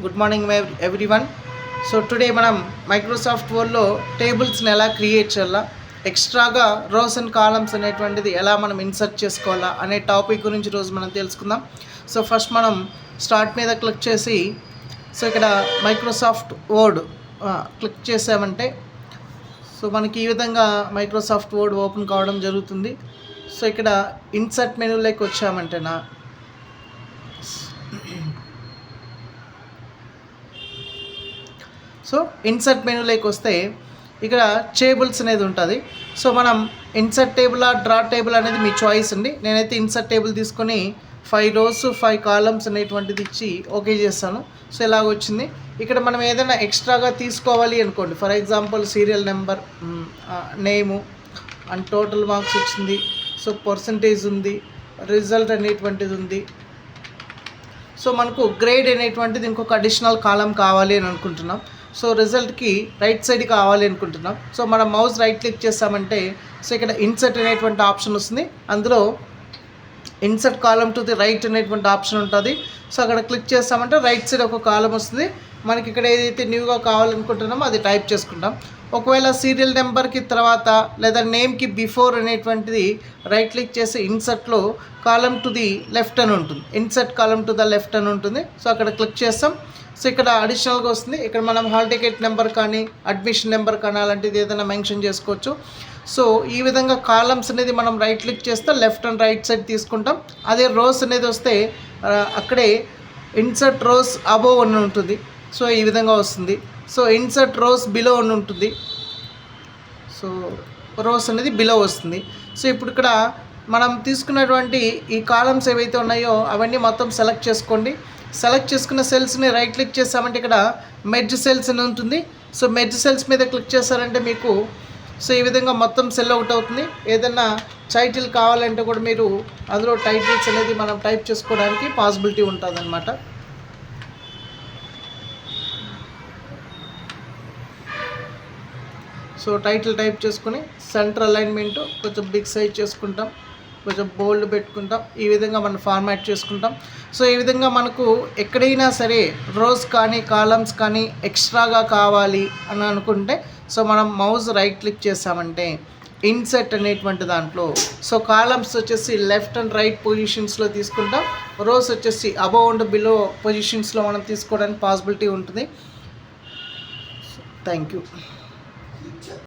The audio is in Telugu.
Good morning everyone. So today మనం మైక్రోసాఫ్ట్ వర్డ్లో టేబుల్స్ని ఎలా క్రియేట్ చేయాలా, ఎక్స్ట్రాగా రోస్ అండ్ కాలమ్స్ అనేటువంటిది ఎలా మనం ఇన్సర్ట్ చేసుకోవాలా అనే టాపిక్ గురించి రోజు మనం తెలుసుకుందాం. సో ఫస్ట్ మనం స్టార్ట్ మీద క్లిక్ చేసి సో ఇక్కడ మైక్రోసాఫ్ట్ వర్డ్ క్లిక్ చేసామంటే సో మనకి ఈ విధంగా మైక్రోసాఫ్ట్ వర్డ్ ఓపెన్ కావడం జరుగుతుంది. సో ఇక్కడ ఇన్సర్ట్ మెనూలోకి వచ్చామంటేనా సో ఇన్సర్ట్ మెనూలోకి వస్తే ఇక్కడ టేబుల్స్ అనేది ఉంటుంది. సో మనం ఇన్సర్ట్ టేబుల్ డ్రా టేబుల్ అనేది మీ చాయిస్ అండి. నేనైతే ఇన్సర్ట్ టేబుల్ తీసుకొని 5 rows 5 columns అనేటువంటిది ఇచ్చి ఓకే చేస్తాను. సో ఇలాగ వచ్చింది. ఇక్కడ మనం ఏదైనా ఎక్స్ట్రాగా తీసుకోవాలి అనుకోండి, for example serial number, name and total marks వచ్చింది, సో పర్సంటేజ్ ఉంది, రిజల్ట్ అనేటువంటిది ఉంది. సో మనకు గ్రేడ్ అనేటువంటిది ఇంకొక అడిషనల్ కాలం కావాలి అని అనుకుంటున్నాం. సో రిజల్ట్కి రైట్ సైడ్ కావాలి అనుకుంటున్నాం. సో మనం మౌస్ రైట్ క్లిక్ చేస్తామంటే సో ఇక్కడ ఇన్సర్ట్ అనేటువంటి ఆప్షన్ వస్తుంది. అందులో insert column to the right అనేటువంటి ఆప్షన్ ఉంటుంది. సో అక్కడ క్లిక్ చేస్తామంటే రైట్ సైడ్ ఒక కాలం వస్తుంది. మనకి ఇక్కడ ఏదైతే న్యూగా కావాలనుకుంటున్నామో అది టైప్ చేసుకుంటాం. ఒకవేళ సీరియల్ నెంబర్కి తర్వాత లేదా నేమ్కి బిఫోర్ అనేటువంటిది రైట్ క్లిక్ చేసి ఇన్సర్ట్లో కాలం టు ది లెఫ్ట్ అని ఉంటుంది, insert column to the left అని ఉంటుంది. సో అక్కడ క్లిక్ చేస్తాం. సో ఇక్కడ అడిషనల్గా వస్తుంది. ఇక్కడ మనం హాల్ టికెట్ నెంబర్ కానీ అడ్మిషన్ నెంబర్ కానీ అలాంటిది ఏదైనా మెన్షన్ చేసుకోవచ్చు. సో ఈ విధంగా కాలమ్స్ అనేది మనం రైట్ క్లిక్ చేస్తే లెఫ్ట్ అండ్ రైట్ సైడ్ తీసుకుంటాం. అదే రోస్ అనేది వస్తే అక్కడే ఇన్సర్ట్ రోస్ అబోవ్ అని ఉంటుంది. సో ఈ విధంగా వస్తుంది. సో ఇన్సర్ట్ రోస్ బిలో అని ఉంటుంది. సో రోస్ అనేది బిలో వస్తుంది. సో ఇప్పుడు ఇక్కడ మనం తీసుకున్నటువంటి ఈ కాలమ్స్ ఏవైతే ఉన్నాయో అవన్నీ మొత్తం సెలెక్ట్ చేసుకోండి. సెలెక్ట్ చేసుకున్న సెల్స్ని రైట్ క్లిక్ చేస్తామంటే ఇక్కడ మెర్జ్ సెల్స్ అని ఉంటుంది. సో మెర్జ్ సెల్స్ మీద క్లిక్ చేస్తారంటే మీకు సో ఈ విధంగా మొత్తం సెల్ అవుట్ అవుతుంది. ఏదైనా టైటిల్ కావాలంటే కూడా మీరు అందులో టైటిల్స్ అనేది మనం టైప్ చేసుకోవడానికి పాసిబిలిటీ ఉంటుంది అన్నమాట. సో టైటిల్ టైప్ చేసుకుని సెంటర్ అలైన్మెంట్ కొంచెం బిగ్ సైజ్ చేసుకుంటాం, కొంచెం బోల్డ్ పెట్టుకుంటాం. ఈ విధంగా మనం ఫార్మాట్ చేసుకుంటాం. సో ఈ విధంగా మనకు ఎక్కడైనా సరే రోస్ కానీ కాలమ్స్ కానీ ఎక్స్ట్రాగా కావాలి అని అనుకుంటే సో మనం మౌస్ రైట్ క్లిక్ చేసామంటే ఇన్సర్ట్ అనేటువంటి దాంట్లో సో కాలమ్స్ వచ్చేసి లెఫ్ట్ అండ్ రైట్ పొజిషన్స్లో తీసుకుంటాం, రోస్ వచ్చేసి అబౌవ్ అండ్ బిలో పొజిషన్స్లో మనం తీసుకోవడానికి పాసిబిలిటీ ఉంటుంది. Thank you.